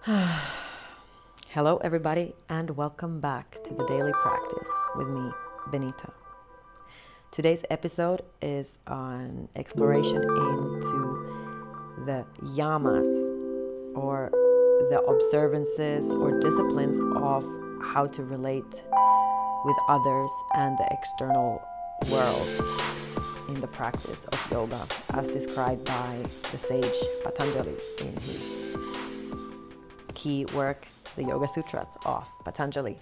Hello, everybody, and welcome back to the Daily Practice with me, Benita. Today's episode is an exploration into the Yamas, or the observances or disciplines of how to relate with others and the external world in the practice of yoga, as described by the sage Patanjali in his key work, the Yoga Sutras of Patanjali.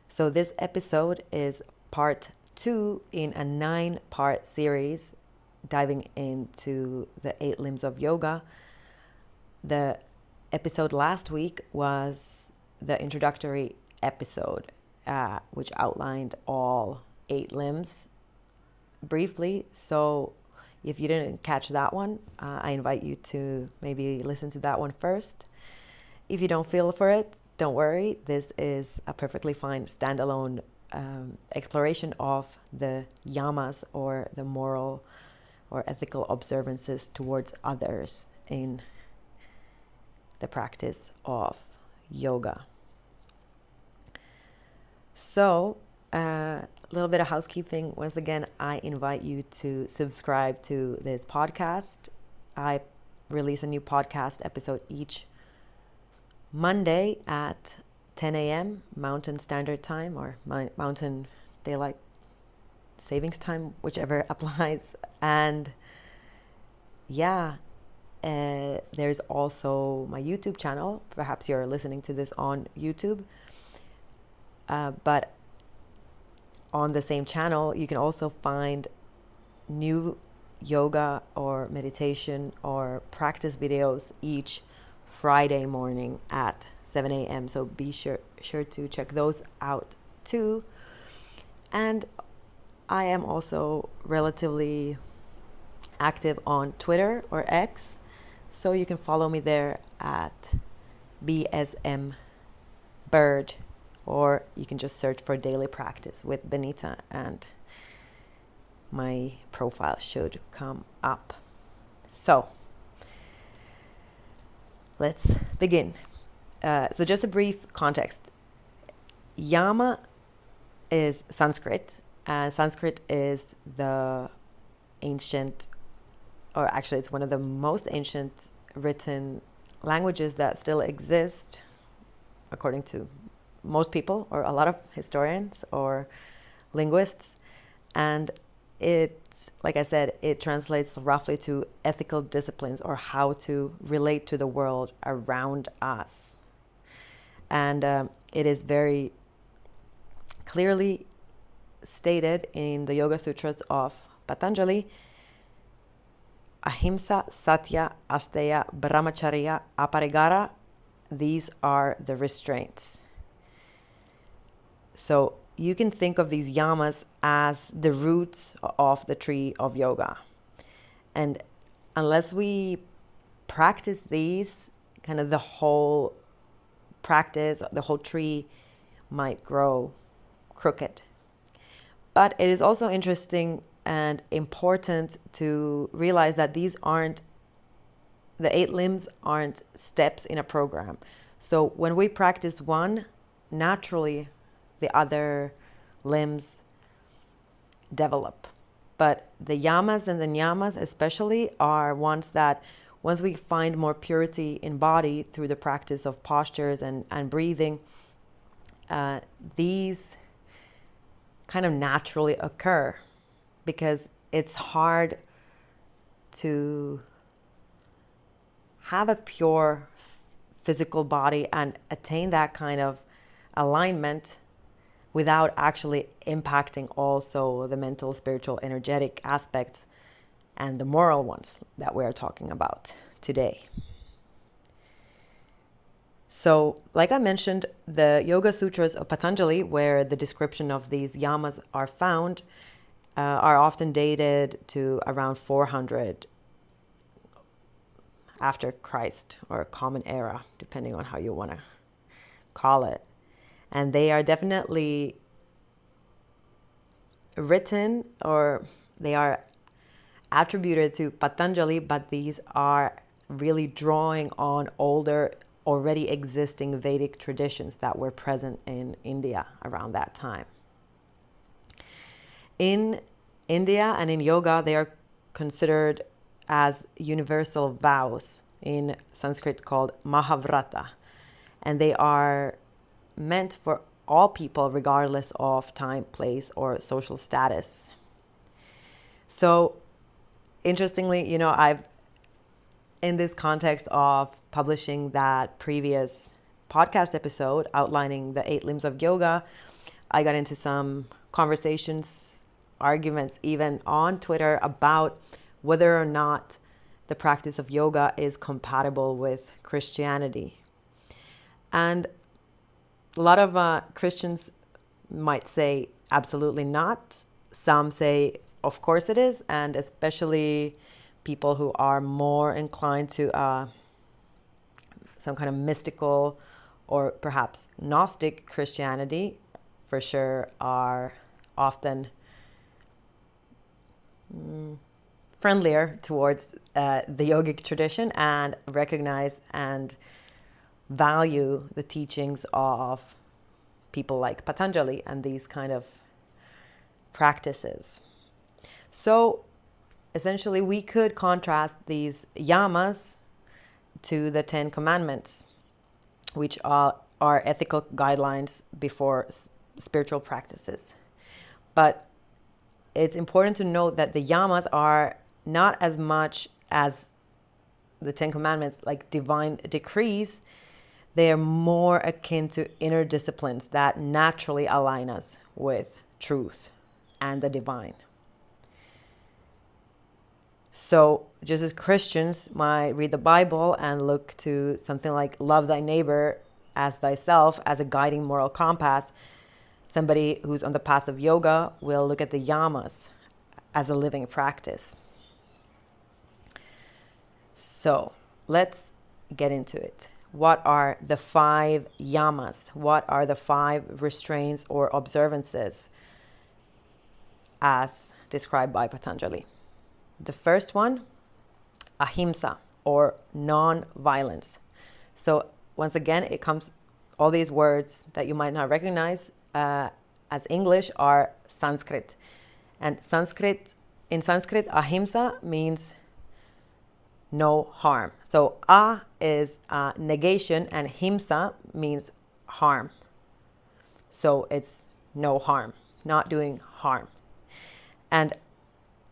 So this episode is part 2 in a 9-part series diving into the 8 limbs of yoga. The episode last week was the introductory episode, which outlined all 8 limbs briefly. So if you didn't catch that one, I invite you to maybe listen to that one first. If you don't feel for it, don't worry. This is a perfectly fine standalone exploration of the yamas, or the moral or ethical observances towards others in the practice of yoga. So, a little bit of housekeeping. Once again, I invite you to subscribe to this podcast. I release a new podcast episode each Monday at 10 a.m. Mountain Standard Time, or Mountain Daylight Savings Time, whichever applies. And there's also my YouTube channel. Perhaps you're listening to this on YouTube. But on the same channel, you can also find new yoga or meditation or practice videos each Friday morning at 7 a.m. So be sure to check those out too. And I am also relatively active on Twitter, or X. So you can follow me there at BSM Bird, or you can just search for Daily Practice with Benita and my profile should come up. So let's begin. So just a brief context. Yama is Sanskrit, and Sanskrit is the ancient, or actually it's one of the most ancient written languages that still exist, according to most people, or a lot of historians or linguists. And it's, like I said, it translates roughly to ethical disciplines, or how to relate to the world around us. And it is very clearly stated in the Yoga Sutras of Patanjali: Ahimsa, Satya, Asteya, Brahmacharya, Aparigraha. These are the restraints. So you can think of these yamas as the roots of the tree of yoga. And unless we practice these, kind of the whole practice, the whole tree might grow crooked. But it is also interesting and important to realize that the 8 limbs aren't steps in a program. So when we practice one, naturally the other limbs develop. But the yamas and the niyamas especially are ones that, once we find more purity in body through the practice of postures and breathing, these kind of naturally occur, because it's hard to have a pure physical body and attain that kind of alignment without actually impacting also the mental, spiritual, energetic aspects and the moral ones that we're talking about today. So, like I mentioned, the Yoga Sutras of Patanjali, where the description of these yamas are found, are often dated to around 400 after Christ, or Common Era, depending on how you want to call it. And they are definitely written, or they are attributed to Patanjali, but these are really drawing on older already existing Vedic traditions that were present in India around that time. In India and in yoga, they are considered as universal vows, in Sanskrit called Mahavrata, and they are meant for all people regardless of time, place, or social status. So interestingly, I've, in this context of publishing that previous podcast episode outlining the 8 limbs of yoga, I got into some conversations, arguments even on Twitter about whether or not the practice of yoga is compatible with Christianity. And a lot of Christians might say absolutely not. Some say, of course it is, and especially people who are more inclined to some kind of mystical or perhaps Gnostic Christianity, for sure, are often friendlier towards the yogic tradition and recognize and value the teachings of people like Patanjali and these kind of practices. So essentially, we could contrast these yamas to the 10 commandments, which are ethical guidelines before spiritual practices. But it's important to note that the yamas are not as much as the 10 commandments, like divine decrees. They are more akin to inner disciplines that naturally align us with truth and the divine. So just as Christians might read the Bible and look to something like love thy neighbor as thyself as a guiding moral compass, somebody who's on the path of yoga will look at the yamas as a living practice. So let's get into it. What are the 5 yamas? What are the 5 restraints or observances as described by Patanjali? The first one, Ahimsa, or non-violence. So once again, it comes, all these words that you might not recognize as English are Sanskrit. And in Sanskrit, Ahimsa means no harm. So is negation and himsa means harm. So it's no harm, not doing harm. And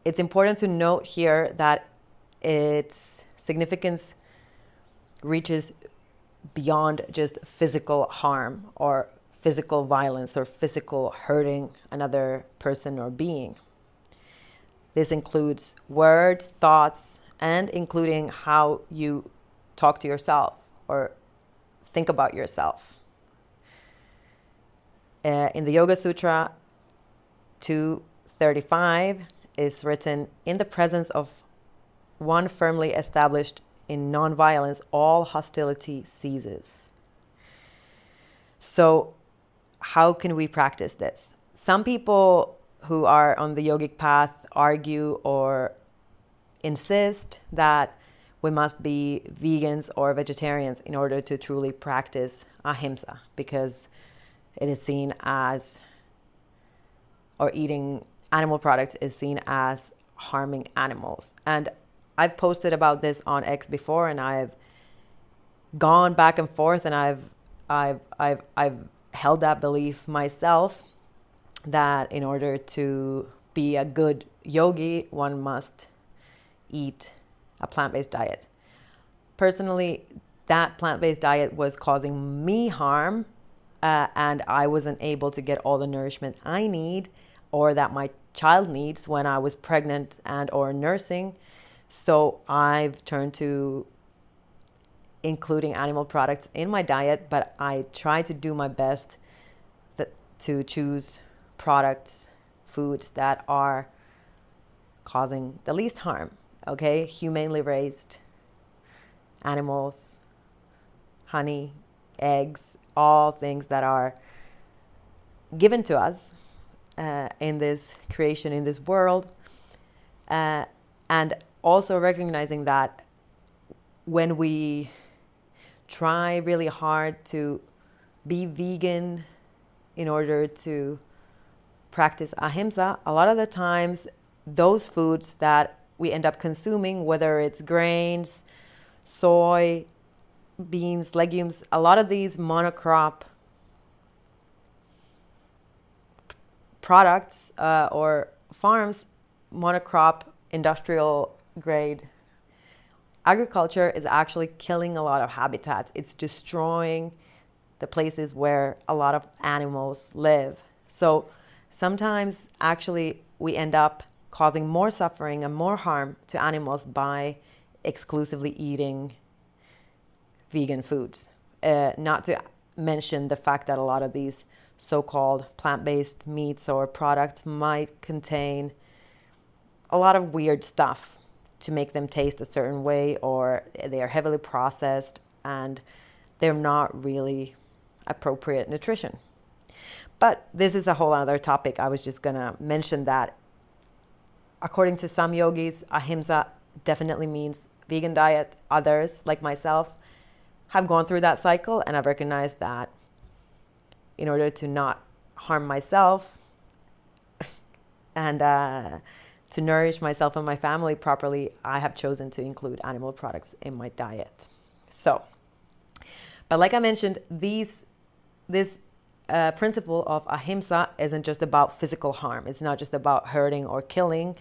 it's important to note here that its significance reaches beyond just physical harm or physical violence or physical hurting another person or being. This includes words, thoughts, and including how you talk to yourself or think about yourself. In the Yoga Sutra 235 is written, in the presence of one firmly established in non-violence, all hostility ceases. So how can we practice this? Some people who are on the yogic path argue or insist that we must be vegans or vegetarians in order to truly practice ahimsa, because it is seen as, or eating animal products is seen as harming animals. And I've posted about this on X before, and I've gone back and forth, and I've held that belief myself, that in order to be a good yogi, one must eat a plant-based diet. Personally, that plant-based diet was causing me harm, and I wasn't able to get all the nourishment I need or that my child needs when I was pregnant and or nursing. So I've turned to including animal products in my diet, but I try to do my best to choose products, foods that are causing the least harm. Okay, humanely raised animals, honey, eggs, all things that are given to us in this creation, in this world, and also recognizing that when we try really hard to be vegan in order to practice ahimsa, a lot of the times those foods that we end up consuming, whether it's grains, soy, beans, legumes, a lot of these monocrop products or farms, monocrop industrial grade agriculture is actually killing a lot of habitats. It's destroying the places where a lot of animals live. So sometimes actually we end up causing more suffering and more harm to animals by exclusively eating vegan foods. Not to mention the fact that a lot of these so-called plant-based meats or products might contain a lot of weird stuff to make them taste a certain way, or they are heavily processed and they're not really appropriate nutrition. But this is a whole other topic. I was just gonna mention that according to some yogis, ahimsa definitely means vegan diet. Others, like myself, have gone through that cycle, and I've recognized that in order to not harm myself and to nourish myself and my family properly, I have chosen to include animal products in my diet. So, but like I mentioned, this principle of ahimsa isn't just about physical harm. It's not just about hurting or killing.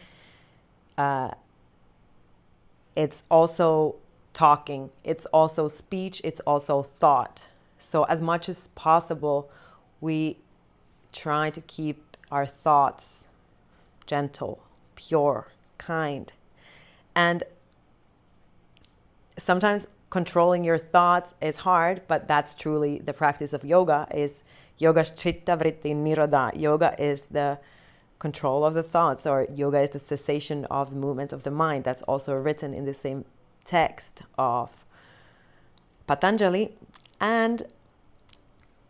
It's also talking. It's also speech. It's also thought. So as much as possible, we try to keep our thoughts gentle, pure, kind. And sometimes controlling your thoughts is hard, but that's truly the practice of yoga. Is yoga chitta vritti nirodha. Yoga is the control of the thoughts, or yoga is the cessation of the movements of the mind. That's also written in the same text of Patanjali. And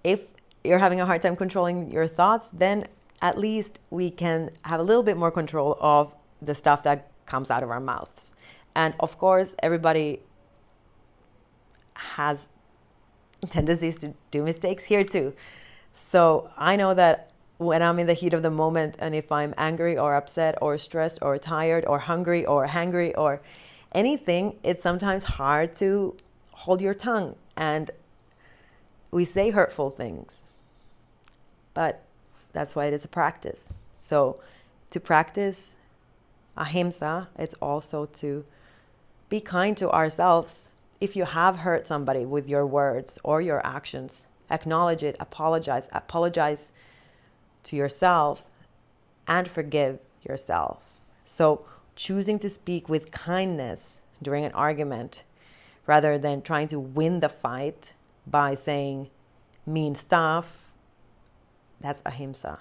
if you're having a hard time controlling your thoughts, then at least we can have a little bit more control of the stuff that comes out of our mouths. And of course, everybody has tendencies to do mistakes here too. So I know that when I'm in the heat of the moment, and if I'm angry or upset or stressed or tired or hungry or hangry or anything, it's sometimes hard to hold your tongue, and we say hurtful things. But that's why it is a practice. So to practice ahimsa, it's also to be kind to ourselves. If you have hurt somebody with your words or your actions, acknowledge it, apologize to yourself, and forgive yourself. So choosing to speak with kindness during an argument rather than trying to win the fight by saying mean stuff, that's ahimsa.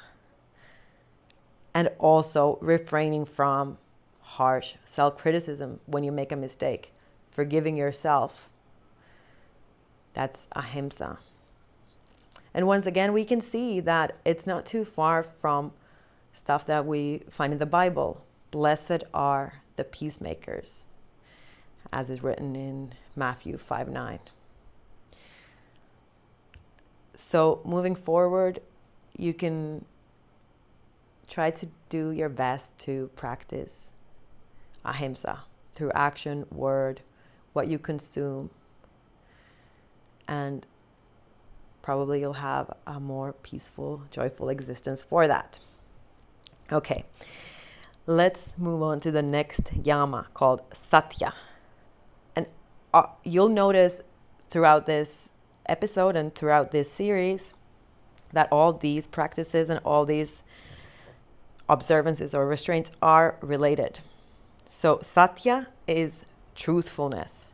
And also refraining from harsh self-criticism when you make a mistake. Forgiving yourself, that's ahimsa. And once again, we can see that it's not too far from stuff that we find in the Bible. Blessed are the peacemakers, as is written in Matthew 5:9. So moving forward, you can try to do your best to practice ahimsa through action, word, what you consume, and probably you'll have a more peaceful, joyful existence for that. Okay, let's move on to the next yama called Satya. And you'll notice throughout this episode and throughout this series that all these practices and all these observances or restraints are related. So Satya is truthfulness.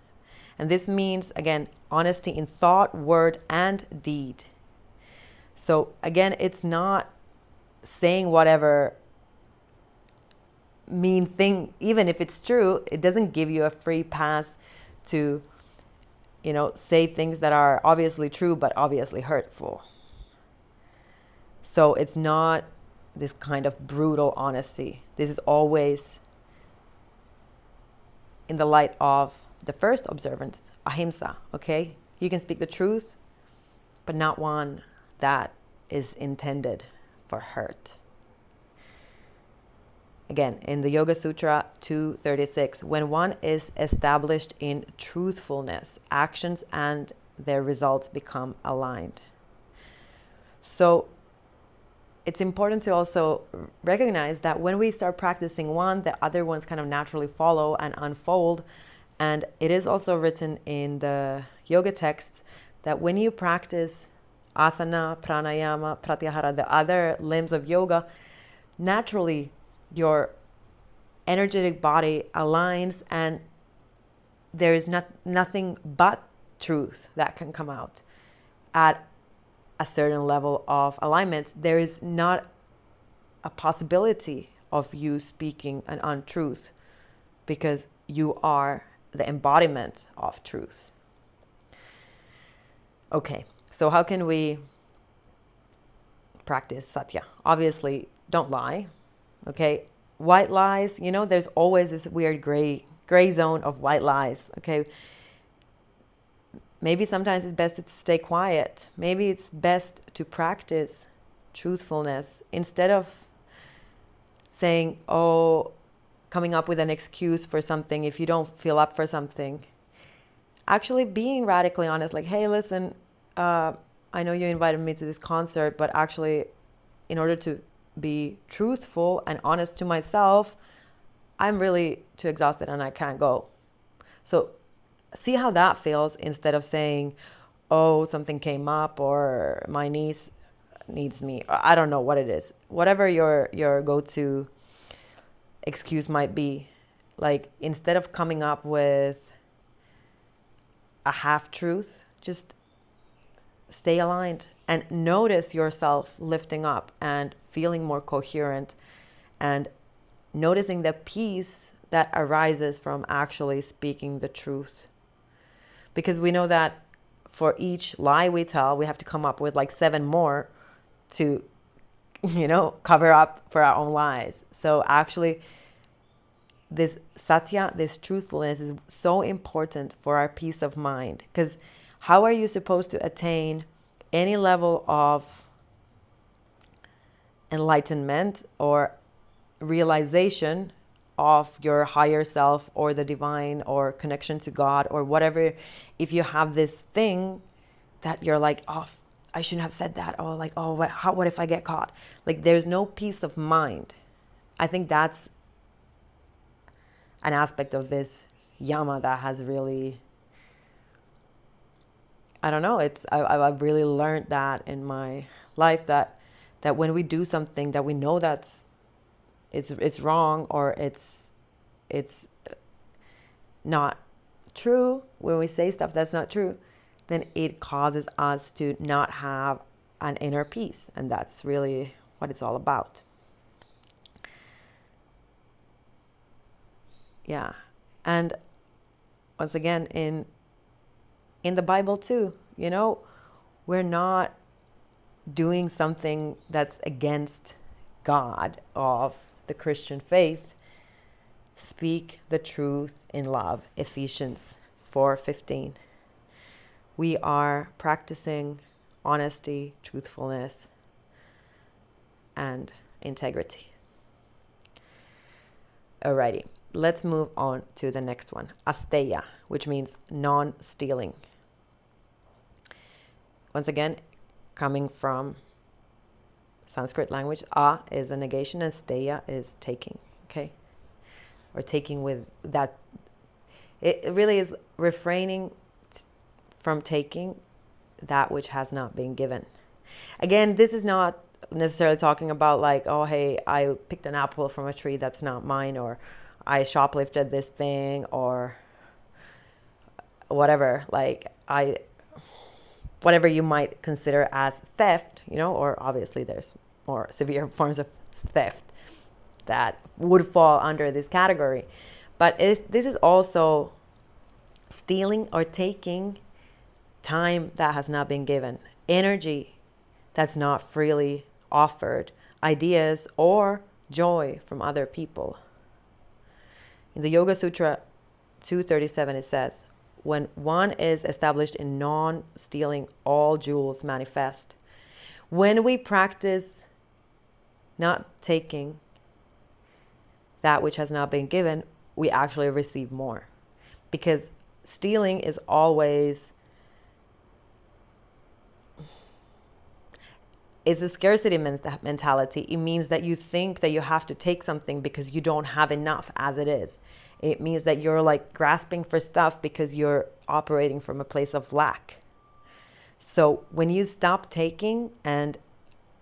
And this means, again, honesty in thought, word, and deed. So again, it's not saying whatever mean thing, even if it's true. It doesn't give you a free pass to, say things that are obviously true but obviously hurtful. So it's not this kind of brutal honesty. This is always in the light of the first observance, ahimsa, okay? You can speak the truth, but not one that is intended for hurt. Again, in the Yoga Sutra 236, when one is established in truthfulness, actions and their results become aligned. So it's important to also recognize that when we start practicing one, the other ones kind of naturally follow and unfold. And it is also written in the yoga texts that when you practice asana, pranayama, pratyahara, the other limbs of yoga, naturally your energetic body aligns and there is nothing but truth that can come out at a certain level of alignment. There is not a possibility of you speaking an untruth because you are the embodiment of truth. Okay, so how can we practice Satya? Obviously, don't lie. Okay, white lies, there's always this weird gray zone of white lies. Okay, maybe sometimes it's best to stay quiet. Maybe it's best to practice truthfulness instead of saying, coming up with an excuse for something if you don't feel up for something. Actually being radically honest, like, hey, listen, I know you invited me to this concert, but actually, in order to be truthful and honest to myself, I'm really too exhausted and I can't go. So see how that feels instead of saying, something came up or my niece needs me. I don't know what it is. Whatever your go-to excuse might be. Like, instead of coming up with a half-truth, just stay aligned and notice yourself lifting up and feeling more coherent and noticing the peace that arises from actually speaking the truth. Because we know that for each lie we tell, we have to come up with like 7 more to, cover up for our own lies. So actually, this Satya, this truthfulness is so important for our peace of mind. Because how are you supposed to attain any level of enlightenment or realization of your higher self or the divine or connection to God or whatever, if you have this thing that you're like, I shouldn't have said that, or like, what if I get caught? Like, there's no peace of mind. I think that's an aspect of this Yama that has really, I don't know, I've really learned that in my life, that when we do something that we know that's it's wrong or it's not true, when we say stuff that's not true, then it causes us to not have an inner peace. And that's really what it's all about. Yeah. And once again, in the Bible too, we're not doing something that's against God of the Christian faith. Speak the truth in love, Ephesians 4:15. We are practicing honesty, truthfulness, and integrity. Alrighty, let's move on to the next one. Asteya, which means non-stealing. Once again, coming from Sanskrit language, a is a negation and steya is taking, okay? Or taking with that. It really is refraining from taking that which has not been given. Again, this is not necessarily talking about like, hey, I picked an apple from a tree that's not mine, or I shoplifted this thing, or whatever, whatever you might consider as theft, or obviously there's more severe forms of theft that would fall under this category. But this is also stealing or taking time that has not been given, energy that's not freely offered, ideas or joy from other people. In the Yoga Sutra 237, it says, when one is established in non-stealing, all jewels manifest. When we practice not taking that which has not been given, we actually receive more. Because stealing is always, it's a scarcity mentality. It means that you think that you have to take something because you don't have enough as it is. It means that you're like grasping for stuff because you're operating from a place of lack. So when you stop taking and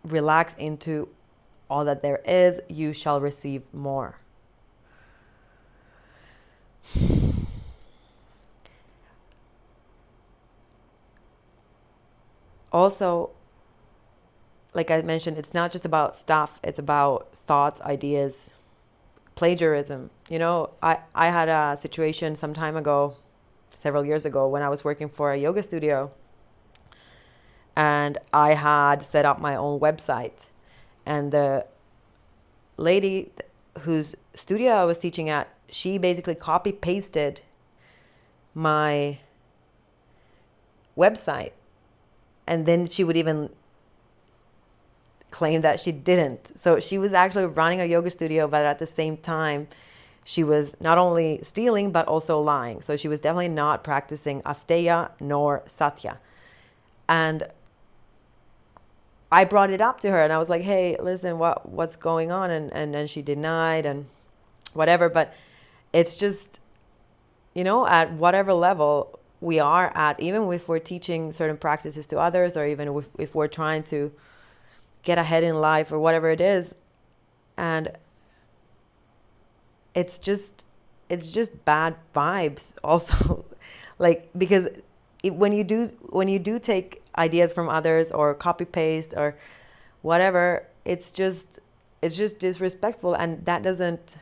relax into all that there is, you shall receive more. Also, like I mentioned, it's not just about stuff, it's about thoughts, ideas, plagiarism. You know, I had a situation some time ago, several years ago, when I was working for a yoga studio, and I had set up my own website, and the lady whose studio I was teaching at, she basically copy pasted my website, and then she would even claim that she didn't. So she was actually running a yoga studio, but at the same time she was not only stealing but also lying. So she was definitely not practicing Asteya nor Satya. And I brought it up to her and I was like, hey, listen, what's going on? And she denied and whatever. But it's just, you know, at whatever level we are at, even if we're teaching certain practices to others, or even if we're trying to get ahead in life or whatever it is, and it's just bad vibes also. Like, because when you do take ideas from others or copy paste or whatever, it's just disrespectful, and that doesn't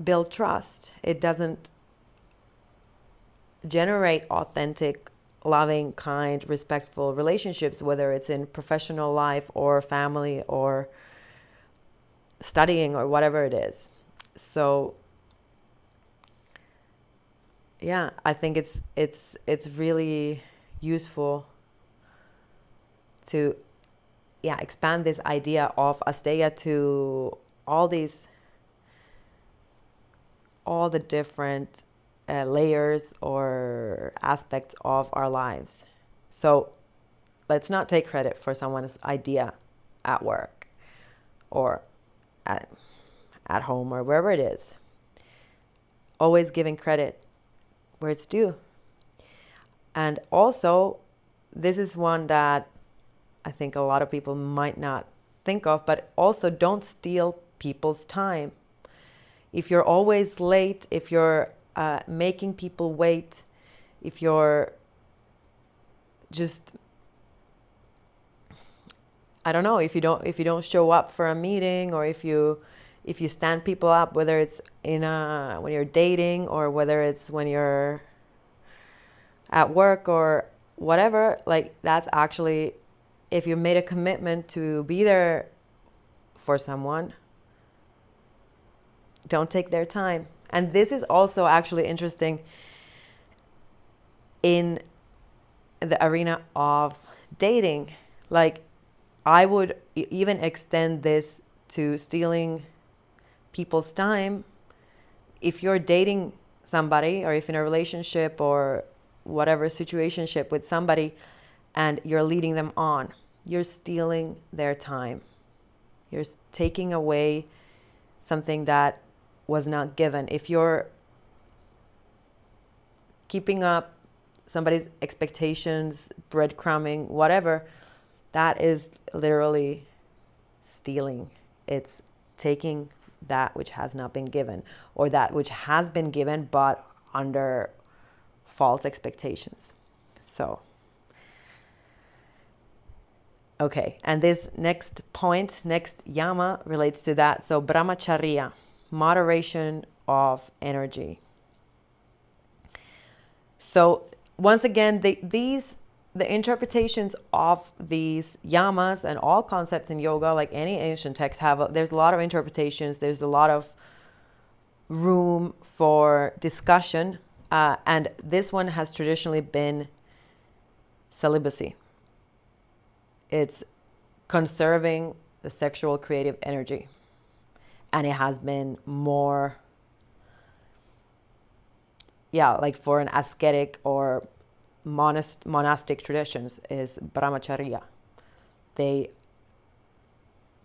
build trust. It doesn't generate authentic, loving, kind, respectful relationships, whether it's in professional life or family or studying or whatever it is. So yeah, I think it's really useful to expand this idea of Asteya to all the different layers or aspects of our lives. So let's not take credit for someone's idea at work or at home or wherever it is. Always giving credit where it's due. And also, this is one that I think a lot of people might not think of, but also don't steal people's time. If you're always late, if you're making people wait, if you're just, I don't know, if you don't show up for a meeting, or if you stand people up, whether it's when you're dating, or whether it's when you're at work or whatever, like, that's actually, if you made a commitment to be there for someone, don't take their time. And this is also actually interesting in the arena of dating. Like, I would even extend this to stealing people's time. If you're dating somebody, or if in a relationship or whatever situationship with somebody, and you're leading them on, you're stealing their time. You're taking away something that was not given. If you're keeping up somebody's expectations, breadcrumbing, whatever, that is literally stealing. It's taking that which has not been given, or that which has been given but under false expectations. So, okay, and this next point, next yama, relates to that. So Brahmacharya, moderation of energy. So once again, the interpretations of these yamas and all concepts in yoga, like any ancient text, there's a lot of interpretations. There's a lot of room for discussion. And this one has traditionally been celibacy. It's conserving the sexual creative energy. And it has been more, like for an ascetic or monastic traditions is Brahmacharya. They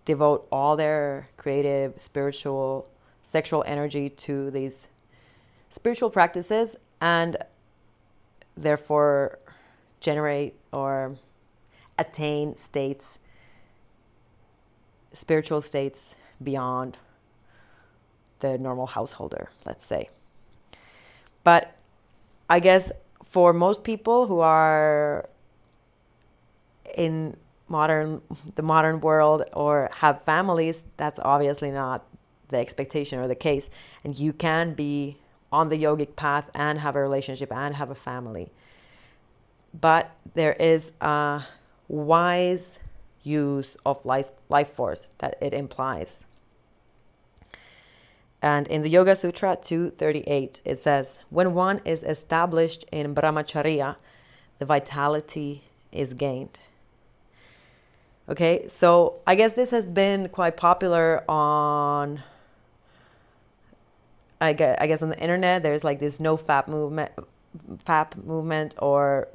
devote all their creative, spiritual, sexual energy to these spiritual practices and therefore generate or attain states, spiritual states beyond the normal householder, let's say. But I guess for most people who are in the modern world or have families, that's obviously not the expectation or the case. And you can be on the yogic path and have a relationship and have a family. But there is a wise use of life force that it implies. And in the Yoga Sutra 238, it says, when one is established in Brahmacharya, the vitality is gained. Okay, so I guess this has been quite popular on, I guess on the internet. There's like this no FAP movement, or,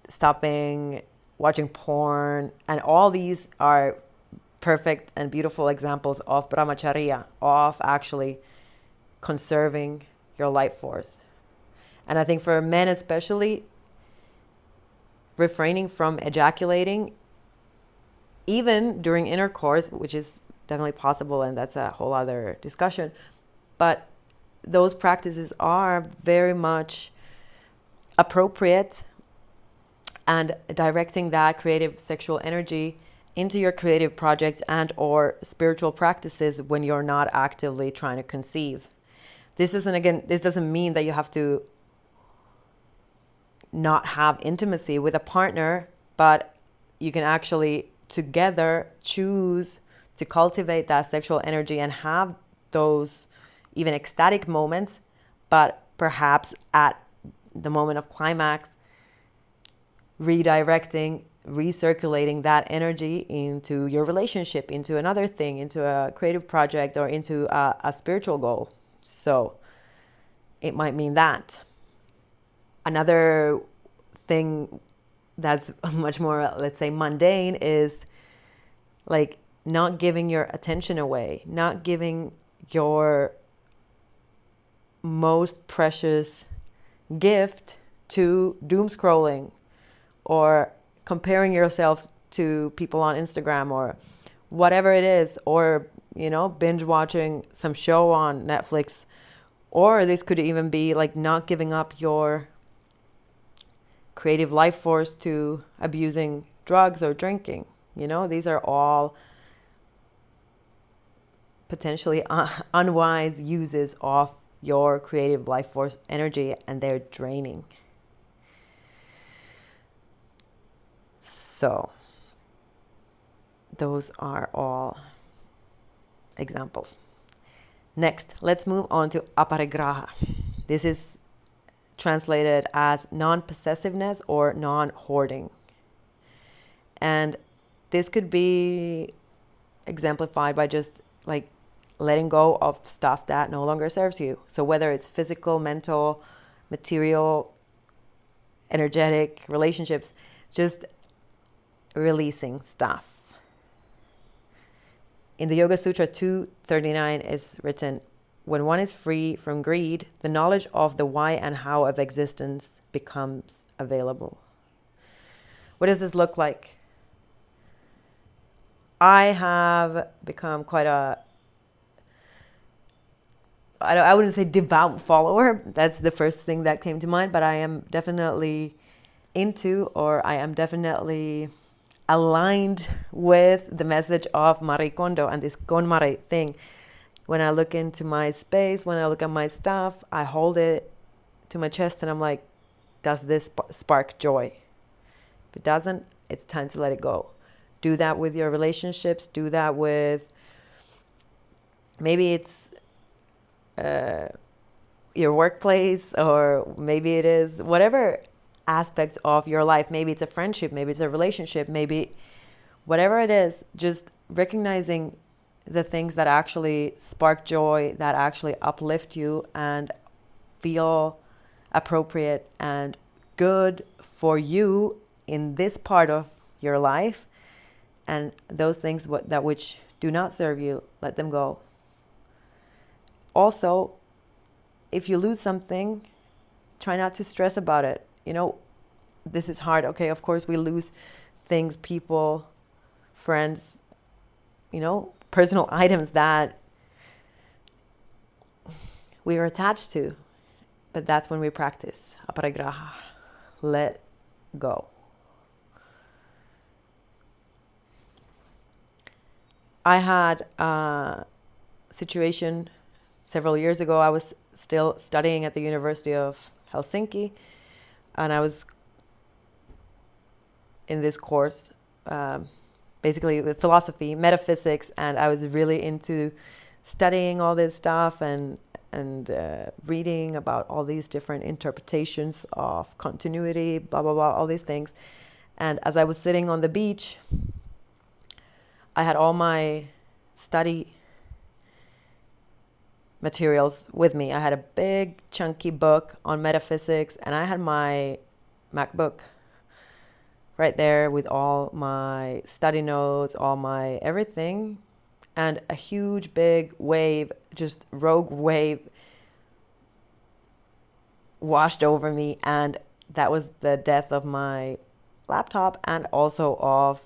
stopping watching porn. And all these are perfect and beautiful examples of Brahmacharya, of actually conserving your life force. And I think for men especially, refraining from ejaculating, even during intercourse, which is definitely possible, and that's a whole other discussion. But those practices are very much appropriate, and directing that creative sexual energy into your creative projects and or spiritual practices when you're not actively trying to conceive. This doesn't mean that you have to not have intimacy with a partner, but you can actually together choose to cultivate that sexual energy and have those even ecstatic moments, but perhaps at the moment of climax, redirecting, recirculating that energy into your relationship, into another thing, into a creative project, or into a spiritual goal. So it might mean that. Another thing that's much more, let's say, mundane is like not giving your attention away, not giving your most precious gift to doom scrolling or comparing yourself to people on Instagram or whatever it is, or, binge watching some show on Netflix. Or this could even be like not giving up your creative life force to abusing drugs or drinking. These are all potentially unwise uses of your creative life force energy, and they're draining. So those are all examples. Next, let's move on to Aparigraha. This is translated as non-possessiveness or non-hoarding. And this could be exemplified by just like letting go of stuff that no longer serves you. So whether it's physical, mental, material, energetic, relationships, just releasing stuff. In the Yoga Sutra 239 is written, when one is free from greed, the knowledge of the why and how of existence becomes available. What does this look like? I have become quite I wouldn't say devout follower. That's the first thing that came to mind, but I am definitely I am definitely aligned with the message of Marie Kondo and this KonMari thing. When I look into my space, when I look at my stuff, I hold it to my chest and I'm like, does this spark joy? If it doesn't, it's time to let it go. Do that with your relationships. Do that with Maybe it's your workplace, or maybe it is whatever aspects of your life. Maybe it's a friendship, maybe it's a relationship, maybe whatever it is, just recognizing the things that actually spark joy, that actually uplift you and feel appropriate and good for you in this part of your life. And those things that which do not serve you, let them go. Also, if you lose something, try not to stress about it. This is hard. Okay, of course we lose things, people, friends, personal items that we are attached to. But that's when we practice Aparigraha. Let go. I had a situation several years ago. I was still studying at the University of Helsinki, and I was in this course, basically with philosophy, metaphysics, and I was really into studying all this stuff and reading about all these different interpretations of continuity, blah, blah, blah, all these things. And as I was sitting on the beach, I had all my study materials with me. I had a big chunky book on metaphysics, and I had my MacBook right there with all my study notes, all my everything, and a huge big wave, just rogue wave, washed over me, and that was the death of my laptop and also of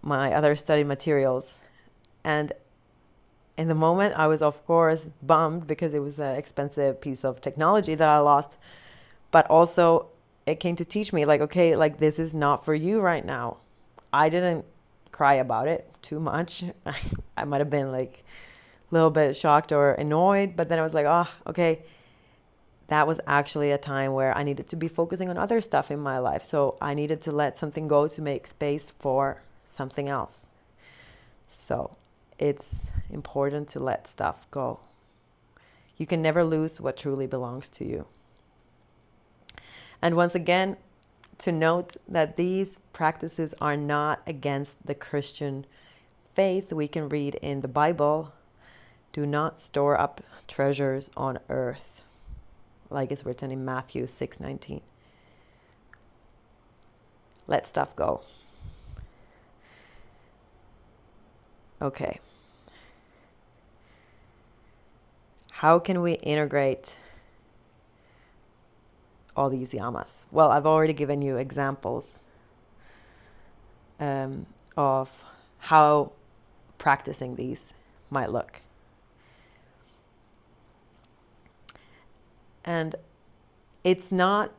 my other study materials. And in the moment, I was, of course, bummed because it was an expensive piece of technology that I lost. But also, it came to teach me, okay, this is not for you right now. I didn't cry about it too much. I might have been, a little bit shocked or annoyed. But then I was like, oh, okay, that was actually a time where I needed to be focusing on other stuff in my life. So I needed to let something go to make space for something else. So it's important to let stuff go. You can never lose what truly belongs to you. And once again, to note that these practices are not against the Christian faith. We can read in the Bible, do not store up treasures on earth, like it's written in Matthew 6:19. Let stuff go. Okay. How can we integrate all these yamas? Well, I've already given you examples of how practicing these might look. And it's not,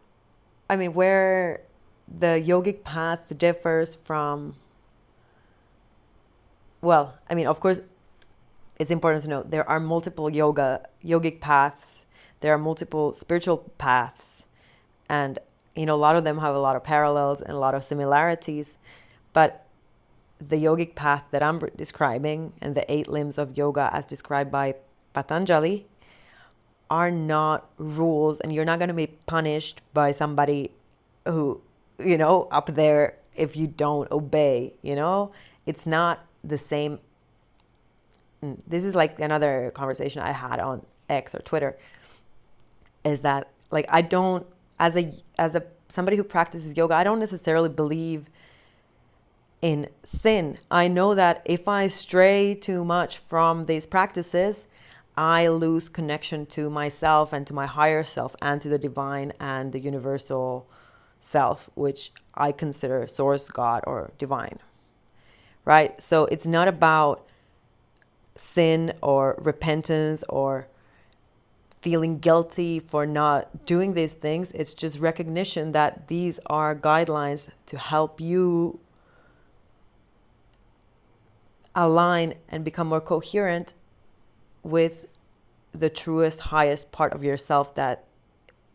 where the yogic path differs from, of course, it's important to note there are multiple yogic paths. There are multiple spiritual paths. And, a lot of them have a lot of parallels and a lot of similarities. But the yogic path that I'm describing and the 8 limbs of yoga as described by Patanjali are not rules. And you're not going to be punished by somebody who, up there if you don't obey, It's not the same. This is another conversation I had on X or Twitter, is that I don't, as a somebody who practices yoga, I don't necessarily believe in sin. I know that if I stray too much from these practices, I lose connection to myself and to my higher self and to the divine and the universal self, which I consider source, God, or divine. Right? So it's not about sin or repentance or feeling guilty for not doing these things. It's just recognition that these are guidelines to help you align and become more coherent with the truest, highest part of yourself, that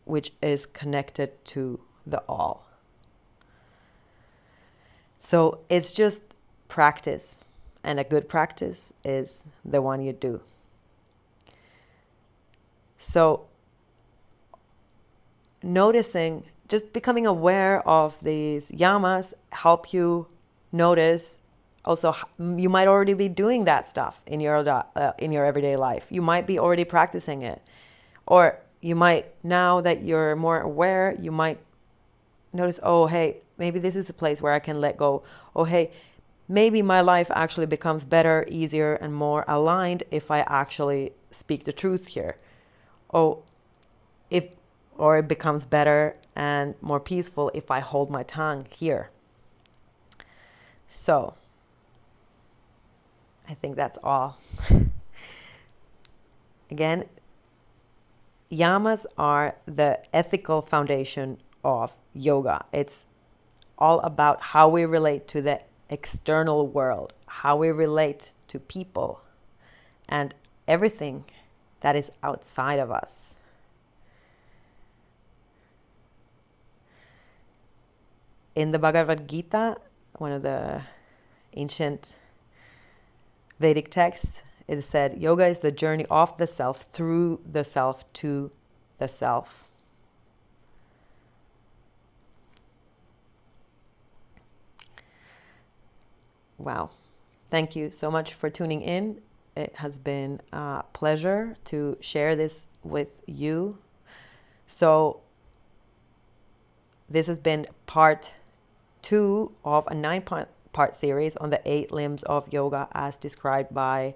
which is connected to the all. So it's just practice. and a good practice is the one you do. So noticing, just becoming aware of these yamas help you notice. Also, you might already be doing that stuff in your everyday life. You might be already practicing it. Or you might, now that you're more aware, you might notice, oh, hey, maybe this is a place where I can let go. Oh, hey, maybe my life actually becomes better, easier, and more aligned if I actually speak the truth here. Or it becomes better and more peaceful if I hold my tongue here. So, I think that's all. Again, yamas are the ethical foundation of yoga. It's all about how we relate to the external world, how we relate to people, and everything that is outside of us. In the Bhagavad Gita, one of the ancient Vedic texts, it is said, yoga is the journey of the self through the self to the self. Wow. Thank you so much for tuning in. It has been a pleasure to share this with you. So this has been part 2 of a 9-part series on the 8 limbs of yoga as described by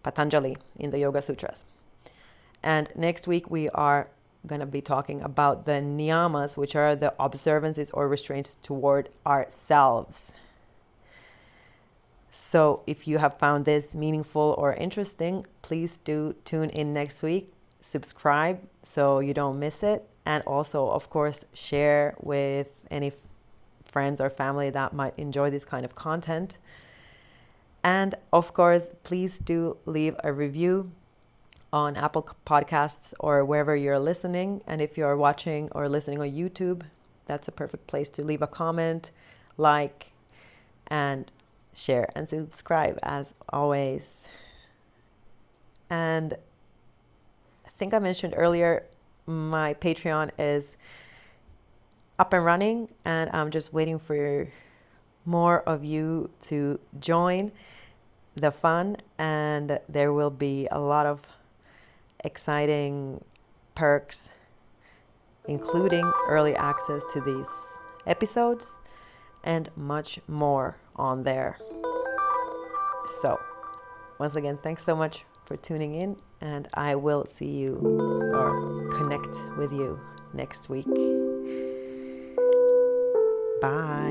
Patanjali in the Yoga Sutras. And next week we are going to be talking about the niyamas, which are the observances or restraints toward ourselves. So if you have found this meaningful or interesting, please do tune in next week. Subscribe so you don't miss it. And also, of course, share with any friends or family that might enjoy this kind of content. And of course, please do leave a review on Apple Podcasts or wherever you're listening. And if you're watching or listening on YouTube, that's a perfect place to leave a comment, like, and share and subscribe as always. And I think I mentioned earlier, my Patreon is up and running, and I'm just waiting for more of you to join the fun, and there will be a lot of exciting perks, including early access to these episodes and much more on there. So once again, thanks so much for tuning in, and I will see you or connect with you next week. Bye.